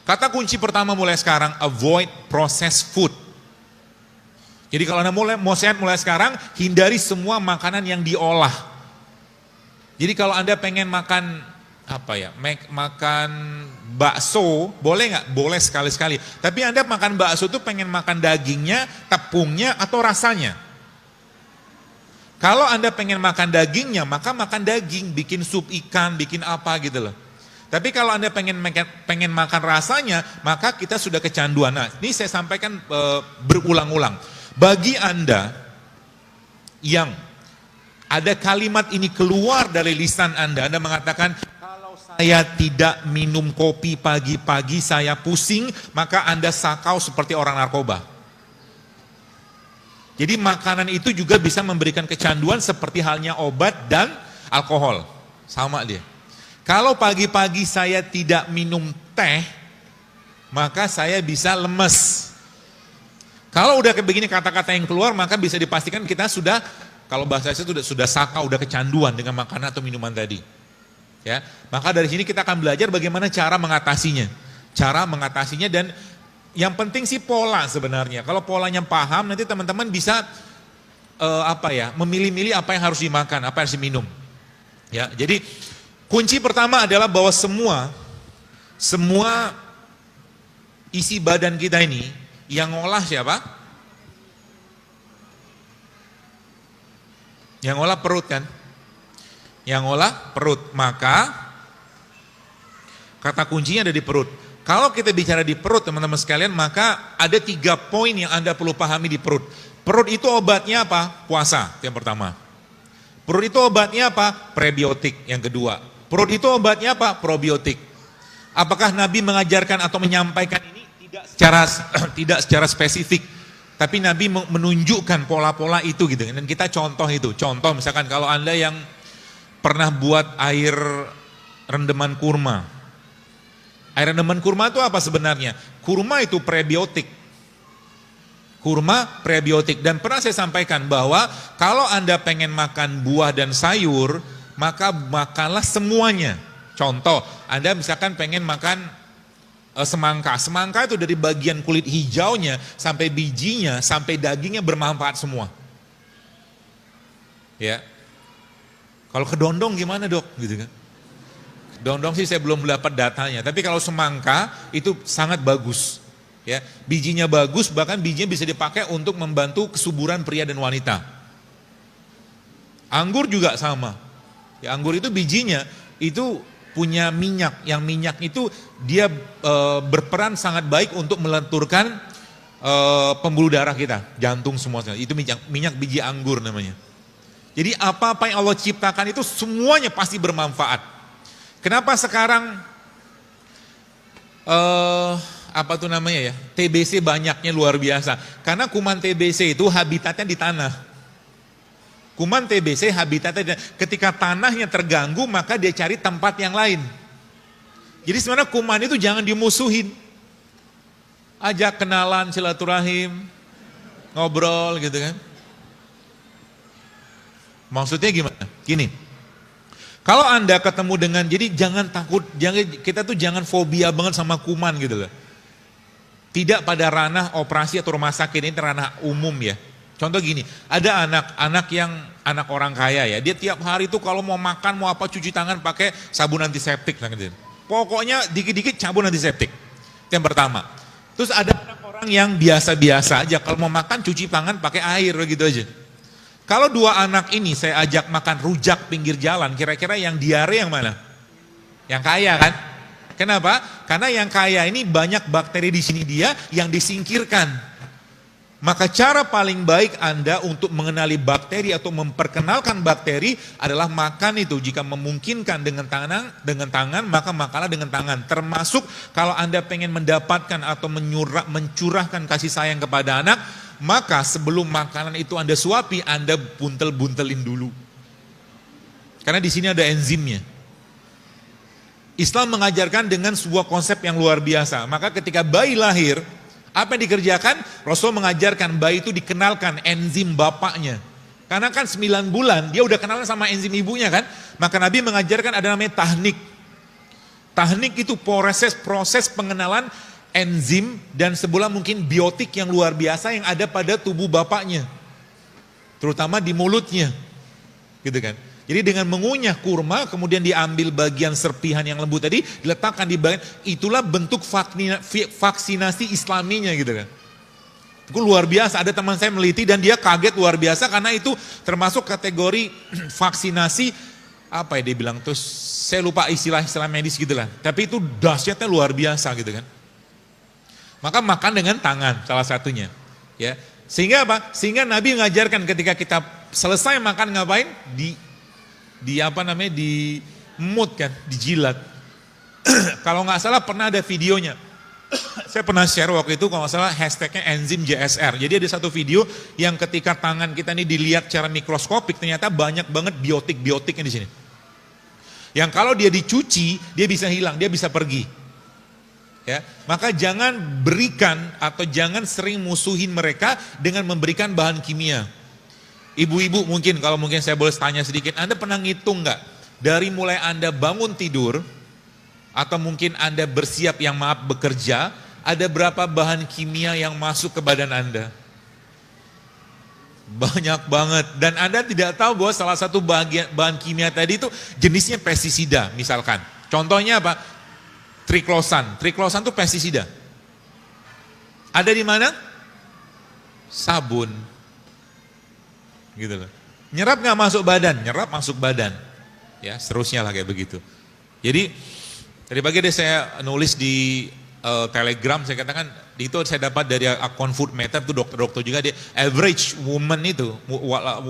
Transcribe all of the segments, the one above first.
Kata kunci pertama mulai sekarang, avoid processed food. Jadi kalau Anda mau sehat mulai sekarang, hindari semua makanan yang diolah. Jadi kalau Anda pengen makan makan bakso, boleh nggak? Boleh sekali-sekali. Tapi Anda makan bakso itu pengen makan dagingnya, tepungnya, atau rasanya. Kalau Anda pengen makan dagingnya, maka makan daging, bikin sup ikan, bikin apa gitu loh. Tapi kalau Anda pengen makan rasanya, maka kita sudah kecanduan. Nah, ini saya sampaikan berulang-ulang. Bagi Anda yang ada kalimat ini keluar dari lisan Anda mengatakan, kalau saya tidak minum kopi pagi-pagi, saya pusing, maka Anda sakau seperti orang narkoba. Jadi makanan itu juga bisa memberikan kecanduan seperti halnya obat dan alkohol. Sama dia. Kalau pagi-pagi saya tidak minum teh, maka saya bisa lemes. Kalau udah kayak begini kata-kata yang keluar, maka bisa dipastikan kita sudah, kalau bahasa saya sudah sakau, udah kecanduan dengan makanan atau minuman tadi. Ya, maka dari sini kita akan belajar bagaimana cara mengatasinya. Cara mengatasinya, dan yang penting sih pola sebenarnya. Kalau polanya paham, nanti teman-teman bisa memilih-milih apa yang harus dimakan, apa yang harus diminum. Ya, jadi kunci pertama adalah bahwa semua isi badan kita ini yang ngolah siapa? Yang ngolah perut kan? Yang ngolah perut. Maka kata kuncinya ada di perut. Kalau kita bicara di perut teman-teman sekalian, maka ada 3 poin yang Anda perlu pahami di perut. Perut itu obatnya apa? Puasa, yang pertama. Perut itu obatnya apa? Prebiotik, yang kedua. Perut itu obatnya apa? Probiotik. Apakah Nabi mengajarkan atau menyampaikan ini? Tidak secara spesifik. Tapi Nabi menunjukkan pola-pola itu gitu. Dan kita contoh itu. Contoh misalkan kalau Anda yang pernah buat air rendeman kurma. Air rendeman kurma itu apa sebenarnya? Kurma itu prebiotik. Kurma prebiotik. Dan pernah saya sampaikan bahwa kalau Anda pengen makan buah dan sayur, maka makanlah semuanya. Contoh, Anda misalkan pengen makan semangka. Semangka itu dari bagian kulit hijaunya, sampai bijinya, sampai dagingnya bermanfaat semua. Ya. Kalau kedondong gimana dok? Gitu kan. Kedondong sih saya belum dapat datanya, tapi kalau semangka itu sangat bagus. Ya, bijinya bagus, bahkan bijinya bisa dipakai untuk membantu kesuburan pria dan wanita. Anggur juga sama. Ya, anggur itu bijinya itu punya minyak, yang minyak itu dia berperan sangat baik untuk melenturkan pembuluh darah kita, jantung semua. Itu minyak biji anggur namanya. Jadi apa-apa yang Allah ciptakan itu semuanya pasti bermanfaat. Kenapa sekarang TBC banyaknya luar biasa? Karena kuman TBC itu habitatnya di tanah. Kuman TBC habitatnya, ketika tanahnya terganggu maka dia cari tempat yang lain. Jadi sebenarnya kuman itu jangan dimusuhin. Ajak kenalan, silaturahim, ngobrol gitu kan. Maksudnya gimana? Gini, kalau Anda ketemu dengan, jadi jangan takut, kita tuh jangan fobia banget sama kuman gitu loh. Tidak pada ranah operasi atau rumah sakit, ini ranah umum ya. Contoh gini, ada anak orang kaya ya, dia tiap hari itu kalau mau makan, mau apa, cuci tangan pakai sabun antiseptik. Pokoknya dikit-dikit sabun antiseptik. Itu yang pertama. Terus ada anak orang yang biasa-biasa aja, kalau mau makan cuci tangan pakai air gitu aja. Kalau 2 anak ini saya ajak makan rujak pinggir jalan, kira-kira yang diare yang mana? Yang kaya kan? Kenapa? Karena yang kaya ini banyak bakteri di sini dia yang disingkirkan. Maka cara paling baik Anda untuk mengenali bakteri atau memperkenalkan bakteri adalah makan itu. Jika memungkinkan dengan tangan, maka makanlah dengan tangan. Termasuk kalau Anda pengen mendapatkan atau mencurahkan kasih sayang kepada anak, maka sebelum makanan itu Anda suapi, Anda buntel-buntelin dulu. Karena di sini ada enzimnya. Islam mengajarkan dengan sebuah konsep yang luar biasa. Maka ketika bayi lahir, apa yang dikerjakan? Rasul mengajarkan bayi itu dikenalkan enzim bapaknya. Karena kan 9 bulan dia udah kenalan sama enzim ibunya kan. Maka Nabi mengajarkan ada namanya tahnik. Tahnik itu proses pengenalan enzim dan sebuah mungkin biotik yang luar biasa yang ada pada tubuh bapaknya. Terutama di mulutnya. Gitu kan. Jadi dengan mengunyah kurma, kemudian diambil bagian serpihan yang lembut tadi, diletakkan di bagian, itulah bentuk vaksinasi islaminya gitu kan. Itu luar biasa, ada teman saya meliti dan dia kaget luar biasa karena itu termasuk kategori vaksinasi, apa ya dia bilang tuh, saya lupa istilah medis gitu lah. Tapi itu dahsyatnya luar biasa gitu kan. Maka makan dengan tangan salah satunya. Ya. Sehingga apa? Sehingga Nabi mengajarkan ketika kita selesai makan ngapain? Di mut kan, dijilat. Kalau nggak salah pernah ada videonya. Saya pernah share waktu itu kalau nggak salah hashtagnya enzim JSR. Jadi ada satu video yang ketika tangan kita ini dilihat secara mikroskopik ternyata banyak banget biotiknya di sini. Yang kalau dia dicuci dia bisa hilang, dia bisa pergi. Ya, maka jangan berikan atau jangan sering musuhin mereka dengan memberikan bahan kimia. Ibu-ibu mungkin, kalau mungkin saya boleh tanya sedikit, Anda pernah ngitung nggak? Dari mulai Anda bangun tidur, atau mungkin Anda bersiap yang bekerja, ada berapa bahan kimia yang masuk ke badan Anda? Banyak banget. Dan Anda tidak tahu bahwa salah satu bahan kimia tadi itu jenisnya pestisida misalkan. Contohnya apa? Triklosan. Triklosan itu pestisida. Ada di mana? Sabun. Gitu loh. Nyerap nggak masuk badan, nyerap masuk badan. Ya, seterusnya lah kayak begitu. Jadi tadi pagi saya nulis di Telegram, saya katakan itu saya dapat dari akun Food Meter itu dokter-dokter juga, dia average woman itu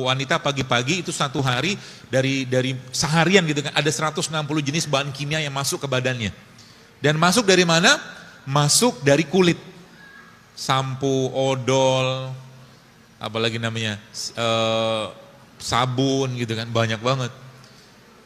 wanita pagi-pagi itu satu hari dari seharian gitu kan ada 160 jenis bahan kimia yang masuk ke badannya. Dan masuk dari mana? Masuk dari kulit. Sampo, odol, apalagi namanya sabun gitu kan, banyak banget.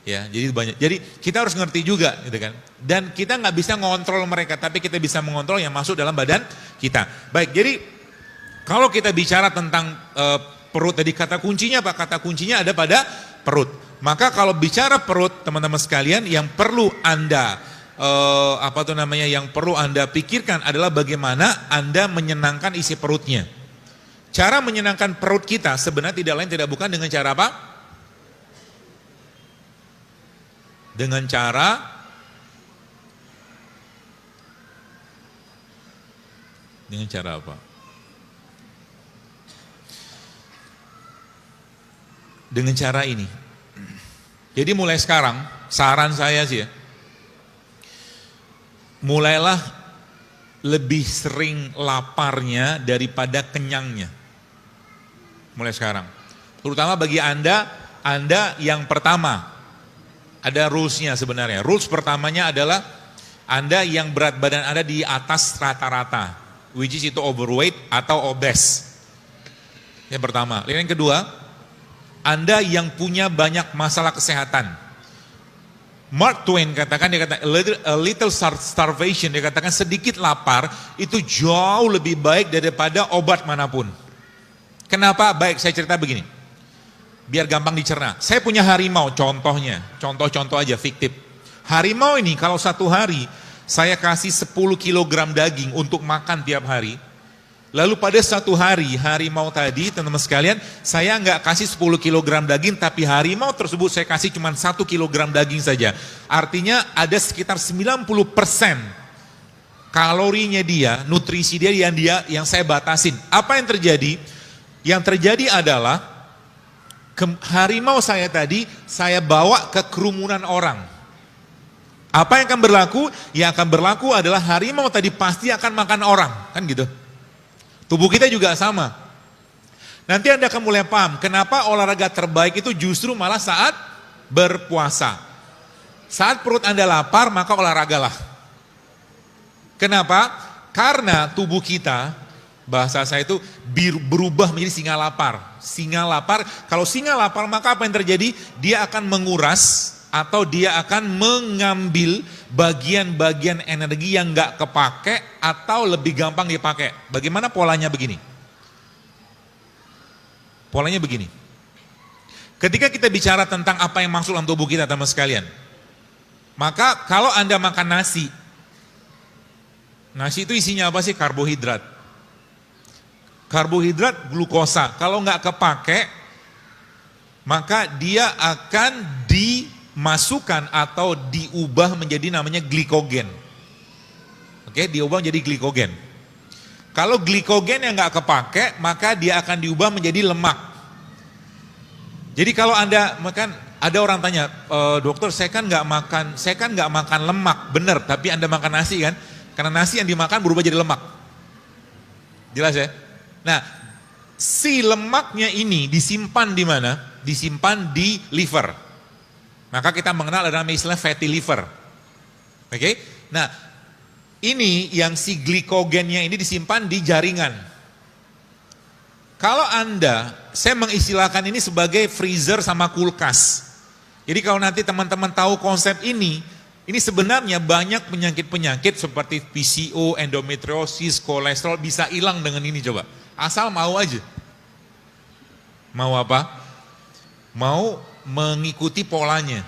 Ya, jadi banyak. Jadi kita harus ngerti juga gitu kan. Dan kita nggak bisa ngontrol mereka, tapi kita bisa mengontrol yang masuk dalam badan kita. Baik, jadi kalau kita bicara tentang perut tadi, kata kuncinya apa? Kata kuncinya ada pada perut. Maka kalau bicara perut, teman-teman sekalian, yang perlu Anda yang perlu Anda pikirkan adalah bagaimana Anda menyenangkan isi perutnya. Cara menyenangkan perut kita sebenarnya tidak lain tidak bukan dengan cara apa? Dengan cara apa? Dengan cara ini. Jadi mulai sekarang, saran saya sih ya, mulailah lebih sering laparnya daripada kenyangnya. Mulai sekarang. Terutama bagi Anda yang pertama, ada rules-nya sebenarnya. Rules pertamanya adalah Anda yang berat badan Anda di atas rata-rata, which is itu overweight atau obese. Yang pertama. Yang kedua, Anda yang punya banyak masalah kesehatan. Mark Twain katakan, dia kata a little starvation, dia katakan sedikit lapar itu jauh lebih baik daripada obat manapun. Kenapa? Baik, saya cerita begini. Biar gampang dicerna. Saya punya harimau, contohnya. Contoh aja, fiktif. Harimau ini kalau satu hari saya kasih 10 kg daging untuk makan tiap hari. Lalu pada satu hari harimau tadi, teman-teman sekalian, saya nggak kasih 10 kg daging, tapi harimau tersebut saya kasih cuma 1 kg daging saja. Artinya ada sekitar 90% kalorinya dia, nutrisi dia yang saya batasin. Apa yang terjadi? Yang terjadi adalah harimau saya tadi saya bawa ke kerumunan orang. Apa yang akan berlaku? Yang akan berlaku adalah harimau tadi pasti akan makan orang, kan gitu. Tubuh kita juga sama. Nanti Anda akan mulai paham kenapa olahraga terbaik itu justru malah saat berpuasa. Saat perut Anda lapar maka olahragalah. Kenapa? Karena tubuh kita, bahasa saya itu berubah menjadi singa lapar. Singa lapar, kalau singa lapar maka apa yang terjadi? Dia akan menguras atau dia akan mengambil bagian-bagian energi yang nggak kepake atau lebih gampang dipakai. Bagaimana polanya begini? Polanya begini. Ketika kita bicara tentang apa yang masuk dalam tubuh kita, teman sekalian, Maka kalau Anda makan nasi, nasi itu isinya apa sih? Karbohidrat. Karbohidrat glukosa. Kalau nggak kepake, maka dia akan dimasukkan atau diubah menjadi namanya glikogen. Oke, diubah menjadi glikogen. Kalau glikogen yang nggak kepake, maka dia akan diubah menjadi lemak. Jadi kalau Anda makan, ada orang tanya, dokter saya kan nggak makan lemak, benar. Tapi Anda makan nasi kan? Karena nasi yang dimakan berubah jadi lemak. Jelas ya? Nah, si lemaknya ini disimpan di mana? Disimpan di liver. Maka kita mengenal ada namanya istilah fatty liver. Oke? Nah, ini yang si glikogennya ini disimpan di jaringan. Kalau Anda, saya mengistilahkan ini sebagai freezer sama kulkas. Jadi kalau nanti teman-teman tahu konsep ini sebenarnya banyak penyakit-penyakit seperti PCO, endometriosis, kolesterol bisa hilang dengan ini coba. Asal mau aja. Mau apa? Mau mengikuti polanya.